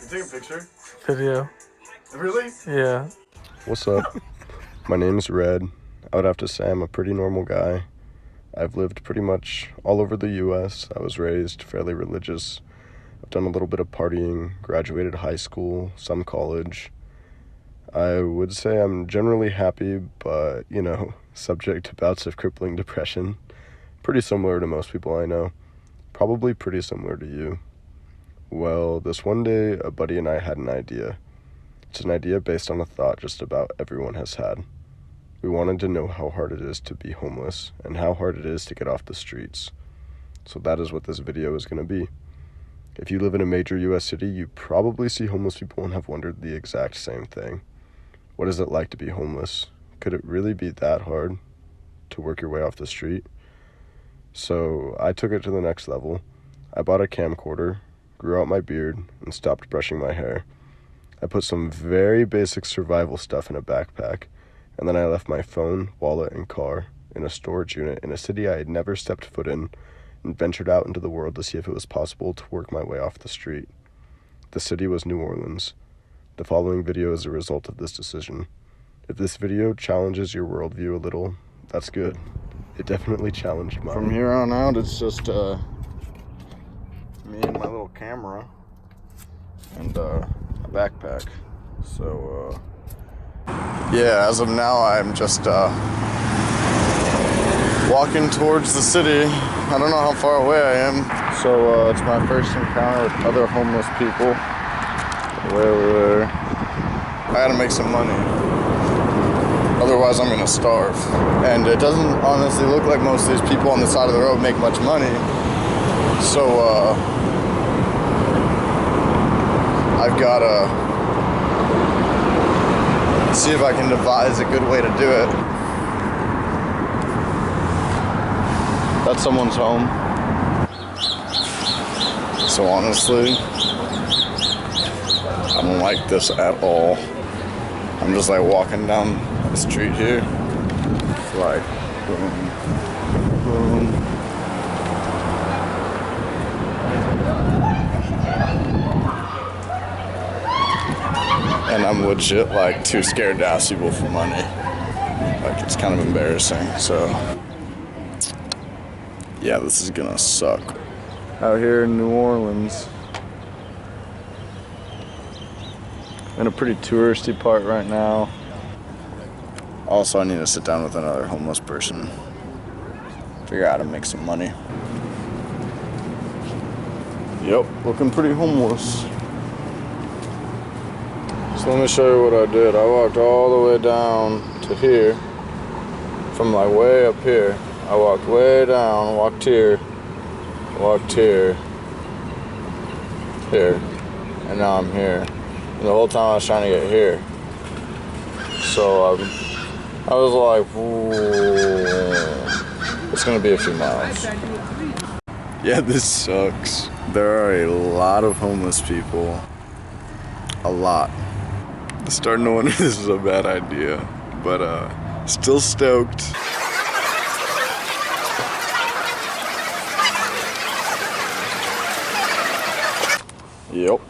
Take a picture. Video. Really? Yeah. What's up? My name's Red. I would have to say I'm a pretty normal guy. I've lived pretty much all over the U.S. I was raised fairly religious. I've done a little bit of partying, graduated high school, some college. I would say I'm generally happy, but, subject to bouts of crippling depression. Pretty similar to most people I know. Probably pretty similar to you. Well, this one day, a buddy and I had an idea. It's an idea based on a thought just about everyone has had. We wanted to know how hard it is to be homeless and how hard it is to get off the streets. So that is what this video is going to be. If you live in a major U.S. city, you probably see homeless people and have wondered the exact same thing. What is it like to be homeless? Could it really be that hard to work your way off the street? So I took it to the next level. I bought a camcorder, grew out my beard, and stopped brushing my hair. I put some very basic survival stuff in a backpack, and then I left my phone, wallet, and car in a storage unit in a city I had never stepped foot in, and ventured out into the world to see if it was possible to work my way off the street. The city was New Orleans. The following video is a result of this decision. If this video challenges your worldview a little, that's good. It definitely challenged mine. From here on out, it's just me and my little camera and a backpack. So, yeah, as of now, I'm just walking towards the city. I don't know how far away I am. So, it's my first encounter with other homeless people. Way over there. I gotta make some money. Otherwise, I'm gonna starve. And it doesn't honestly look like most of these people on the side of the road make much money. So, I've gotta see if I can devise a good way to do it. That's someone's home. So honestly, I don't like this at all. I'm just like walking down the street here. It's like boom, boom. And I'm legit like too scared to ask people for money. Like it's kind of embarrassing. So yeah, this is gonna suck. Out here in New Orleans. In a pretty touristy part right now. Also, I need to sit down with another homeless person. Figure out how to make some money. Yep, looking pretty homeless. So let me show you what I did. I walked all the way down to here. From like way up here. I walked way down, walked here, here, and now I'm here. And the whole time I was trying to get here. So I was like, ooh, it's gonna be a few miles. Yeah, this sucks. There are a lot of homeless people. A lot. I'm starting to wonder if this is a bad idea, but still stoked. Yep.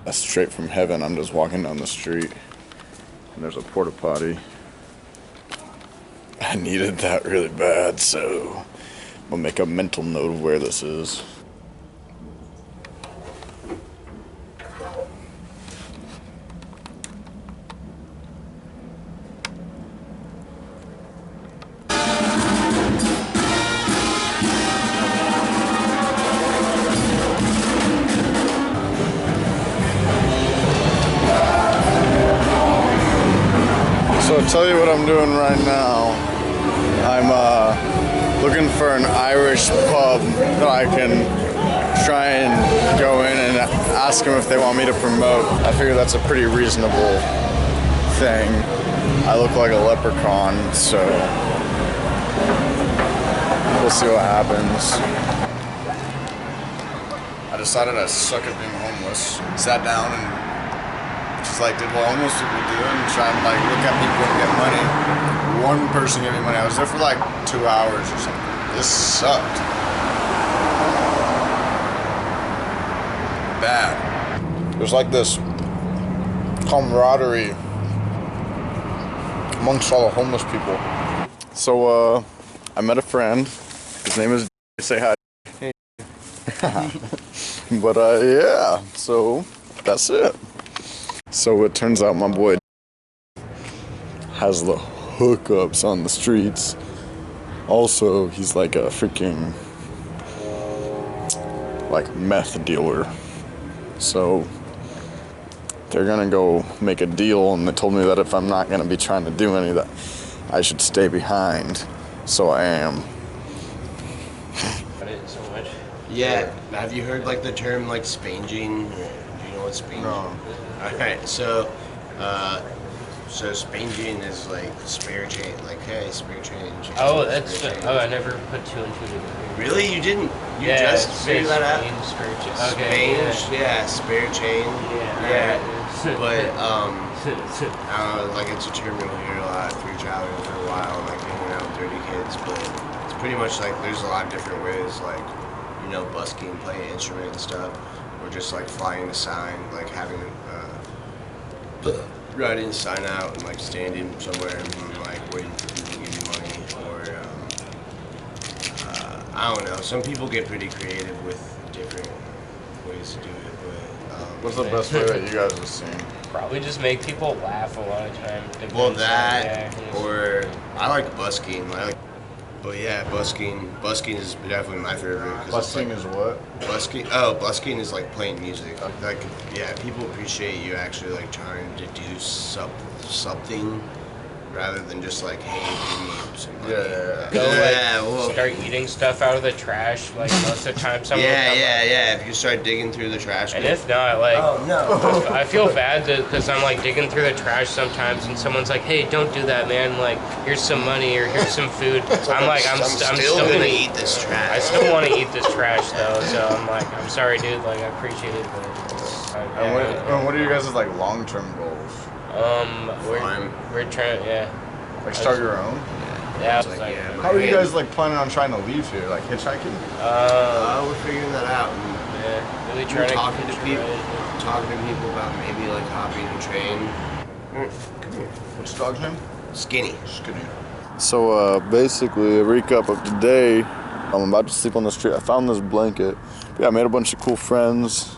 That's straight from heaven. I'm just walking down the street and there's a porta potty. I needed that really bad, so I'll make a mental note of where this is. So I'll tell you what I'm doing right now. I'm looking for an Irish pub that I can try and go in and ask them if they want me to promote. I figure that's a pretty reasonable thing. I look like a leprechaun, so we'll see what happens. decided I suck at being homeless. Sat down and just like did what homeless people do and try and like look at people and get money. One person gave me money. I was there for like 2 hours or something. This sucked. Bad. There's like this camaraderie amongst all the homeless people. So I met a friend. His name is say hi. Hey. But yeah, so that's it. So it turns out my boy has the hookups on the streets. Also, he's like a freaking like meth dealer. So they're gonna go make a deal, and they told me that if I'm not gonna be trying to do any of that, I should stay behind. So I am. So much. Yeah. Have you heard like the term like spanging? Do you know what spanging? No. All right. So spanging is like spare change. Like, hey, spare change. Oh, that's I never put two and two together. Really? You didn't? You Yeah, just figured that out? Spare change. Okay. Spange, yeah, spare change. Yeah. But I don't know, like it's a term you'll hear a lot through traveling for a while, like hanging out with dirty kids. But it's pretty much like there's a lot of different ways, like busking, playing an instrument and stuff, or just like flying a sign, like having writing a sign out and like standing somewhere and like waiting for people to give you money, or I don't know. Some people get pretty creative with different ways to do it, but What's the best way that you guys have seen? Probably just make people laugh a lot of times. well, that or I like busking. But yeah, busking is definitely my favorite. Busking is what? Busking. Oh, busking is like playing music. Like, yeah, people appreciate you actually like trying to do something rather than just like, hey, give me some money. Go start eating stuff out of the trash. Like most of the time, someone. Yeah. If you start digging through the trash. And if not, like, oh no, I feel bad because I'm like digging through the trash sometimes, and someone's like, "Hey, don't do that, man. Like, here's some money or here's some food." I'm still gonna eat this trash. I still want to eat this trash though, so I'm like, I'm sorry, dude. Like, I appreciate it, but. What are you guys' like long-term goals? We're trying, Like start your own? Yeah. How are you guys like planning on trying to leave here? Like hitchhiking? We're figuring that out. Yeah, really We're trying to talking to people about maybe like hopping a train. Come here. What's the dog's name? Skinny. So basically, a recap of today. I'm about to sleep on the street. I found this blanket. Yeah, I made a bunch of cool friends.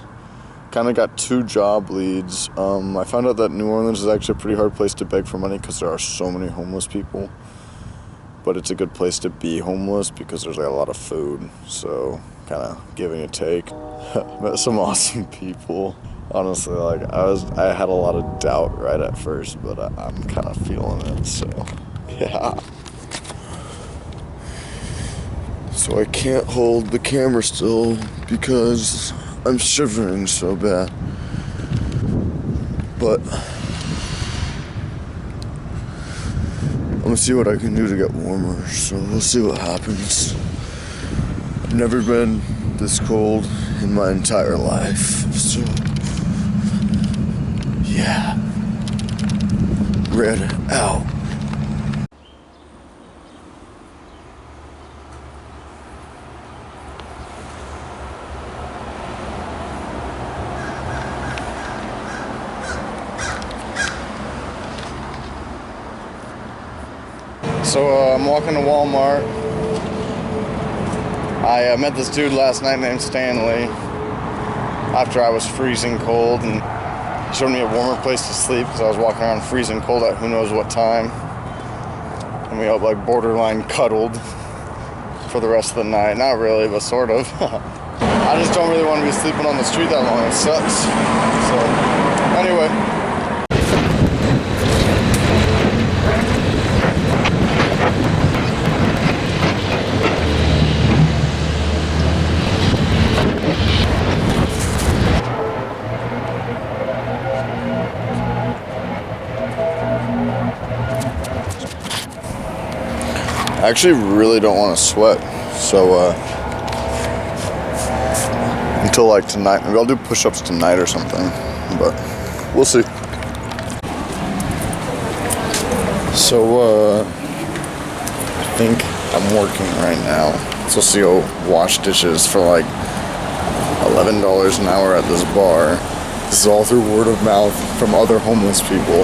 Kind of got 2 job leads. I found out that New Orleans is actually a pretty hard place to beg for money because there are so many homeless people. But it's a good place to be homeless because there's like a lot of food. So kind of giving and take. Met some awesome people. Honestly, like I had a lot of doubt right at first, but I'm kind of feeling it. So yeah. So I can't hold the camera still because I'm shivering so bad. But I'm gonna see what I can do to get warmer, so we'll see what happens. I've never been this cold in my entire life, so yeah. Red out. So I'm walking to Walmart. I met this dude last night named Stanley after I was freezing cold, and he showed me a warmer place to sleep because I was walking around freezing cold at who knows what time. And we all like borderline cuddled for the rest of the night. Not really, but sort of. I just don't really want to be sleeping on the street that long. It sucks. So anyway. I actually really don't want to sweat, so I'm till like tonight. Maybe I'll do push-ups tonight or something, but we'll see. So, I think I'm working right now. So I'll go wash dishes for like $11 an hour at this bar. This is all through word of mouth from other homeless people.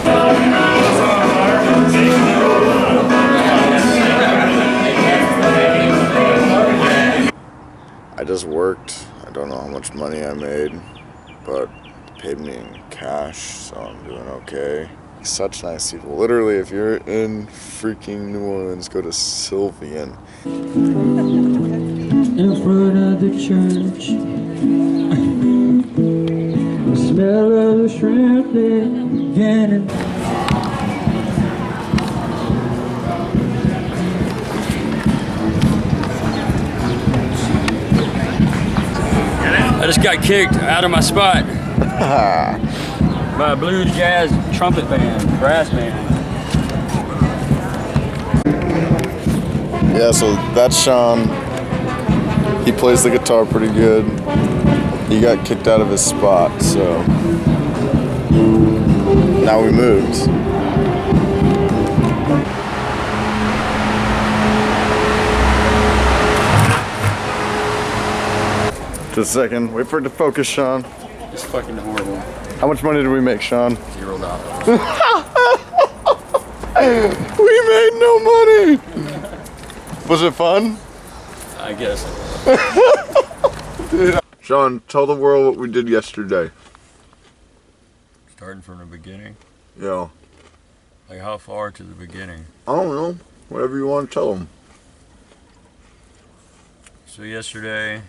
I just worked. I don't know how much money I made, but they paid me in cash, so I'm doing okay. Such nice people. Literally, if you're in freaking New Orleans, go to Sylvian. In front of the church, the smell of the shrimp beginning. I just got kicked out of my spot by a blues jazz trumpet band, brass band. Yeah, so that's Sean. He plays the guitar pretty good. He got kicked out of his spot, so now we moved. Just a second. Wait for it to focus, Sean. It's fucking horrible. How much money did we make, Sean? $0. We made no money! Was it fun? I guess. Dude. Sean, tell the world what we did yesterday. Starting from the beginning? Yeah. Like how far to the beginning? I don't know. Whatever you want to tell them. So yesterday,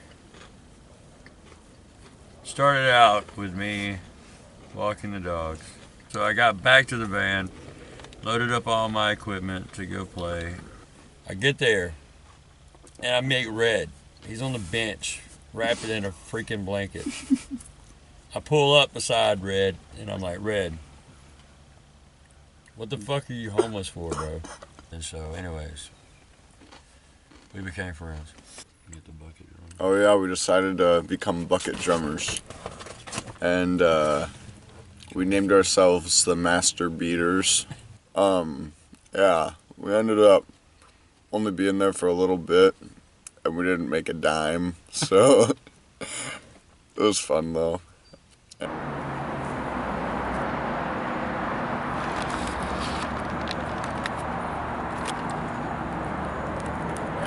started out with me walking the dogs. So I got back to the van, loaded up all my equipment to go play. I get there, and I meet Red. He's on the bench, wrapped in a freaking blanket. I pull up beside Red, and I'm like, Red, what the fuck are you homeless for, bro? And so, anyways, we became friends. Get the bucket drum. Oh yeah, we decided to become bucket drummers. And we named ourselves the Master Beaters. Yeah, we ended up only being there for a little bit, and we didn't make a dime, so it was fun though. I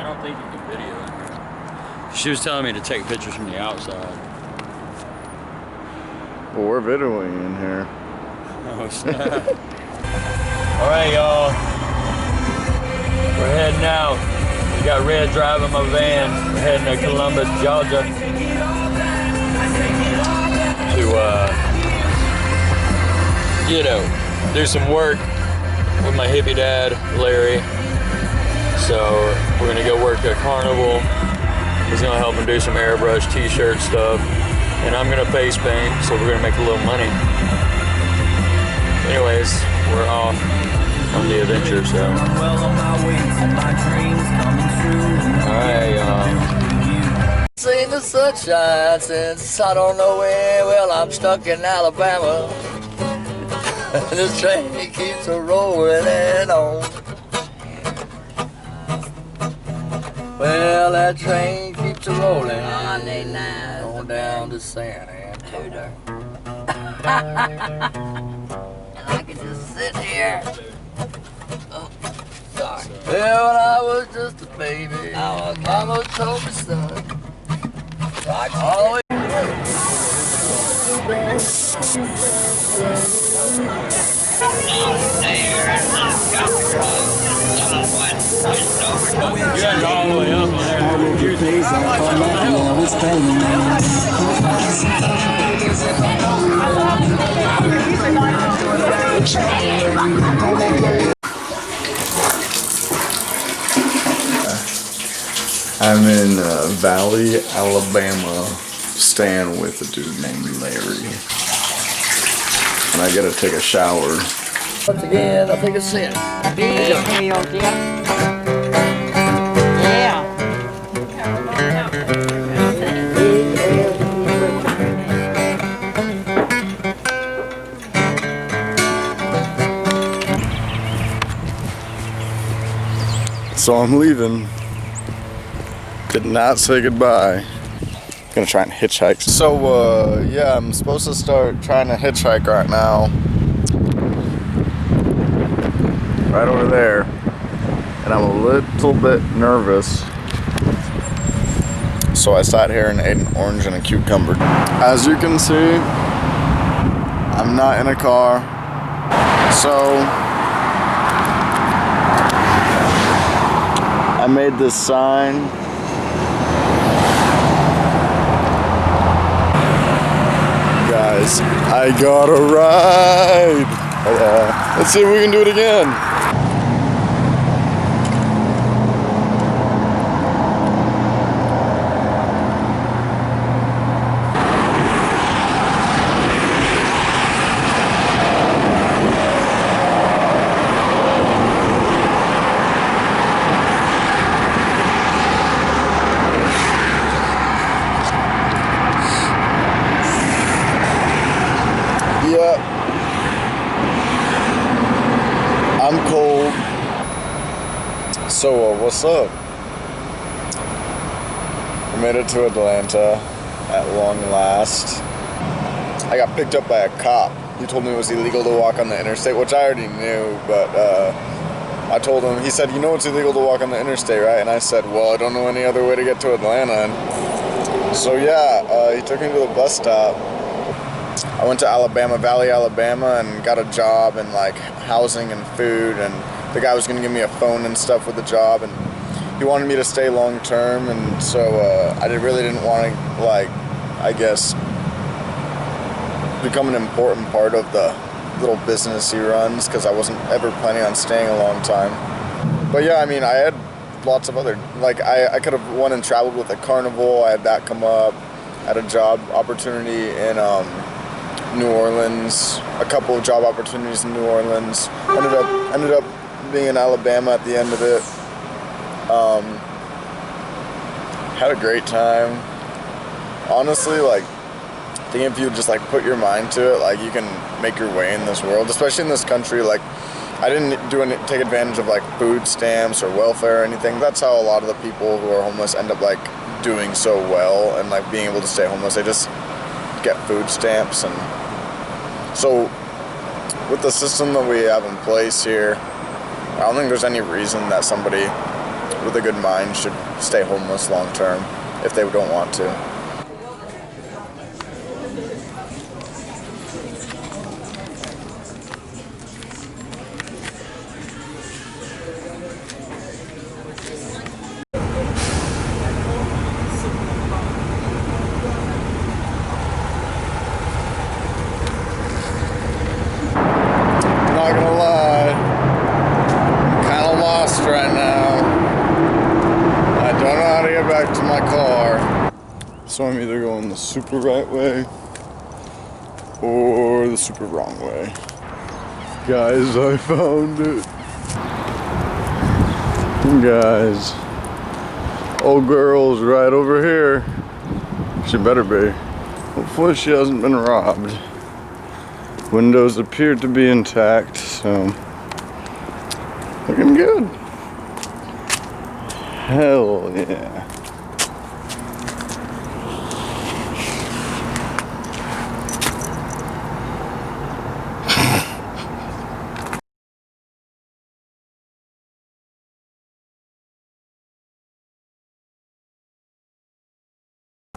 don't think you can video in here. She was telling me to take pictures from the outside. Well, we're videoing in here. Oh snap. Alright y'all, we're heading out. We got Red driving my van. We're heading to Columbus, Georgia to you know, do some work with my hippie dad, Larry. So we're gonna go work at Carnival. He's gonna help him do some airbrush t-shirt stuff. And I'm gonna face paint, so we're gonna make a little money. Anyways, we're off on the adventure, so. Alright, seen the sunshine since I don't know where. Well, I'm stuck in Alabama. This train keeps a rolling on. Well, that train keeps a rolling on down to San Antonio. And I can just sit here. Oh, sorry. Well, when I was just a baby, Mama told me, son. Yeah, all the way up there. I'm in Valley, Alabama, staying with a dude named Larry. And I gotta take a shower. Once again, I think it's sin. So I'm leaving. Did not say goodbye. Gonna try and hitchhike. So yeah, I'm supposed to start trying to hitchhike right now. Right over there. And I'm a little bit nervous. So I sat here and ate an orange and a cucumber. As you can see, I'm not in a car. So I made this sign. Guys, I got a ride. Let's see if we can do it again. Yep. I'm cold. So, what's up? We made it to Atlanta at long last. I got picked up by a cop. He told me it was illegal to walk on the interstate, which I already knew, but I told him, he said, you know it's illegal to walk on the interstate, right? And I said, well, I don't know any other way to get to Atlanta. And so, yeah, he took me to the bus stop. I went to Alabama, Valley, Alabama, and got a job in like housing and food, and the guy was gonna give me a phone and stuff with the job, and he wanted me to stay long term, and so I really didn't want to, like, I guess, become an important part of the little business he runs, because I wasn't ever planning on staying a long time. But yeah, I mean, I had lots of other, like, I could have went and traveled with a carnival. I had that come up. I had a job opportunity in New Orleans, a couple of job opportunities in New Orleans. Ended up being in Alabama at the end of it. Had a great time. Honestly, like, I think if you just like put your mind to it, like, you can make your way in this world, especially in this country. Like, I didn't take advantage of like food stamps or welfare or anything. That's how a lot of the people who are homeless end up like doing so well and like being able to stay homeless. They just get food stamps. And so with the system that we have in place here, I don't think there's any reason that somebody with a good mind should stay homeless long term if they don't want to. Not gonna lie, I'm kind of lost right now. I don't know how to get back to my car. So I'm either going the super right way or the super wrong way. Guys, I found it. Guys, old girl's right over here. She better be. Hopefully she hasn't been robbed. Windows appear to be intact, so looking good. Hell yeah.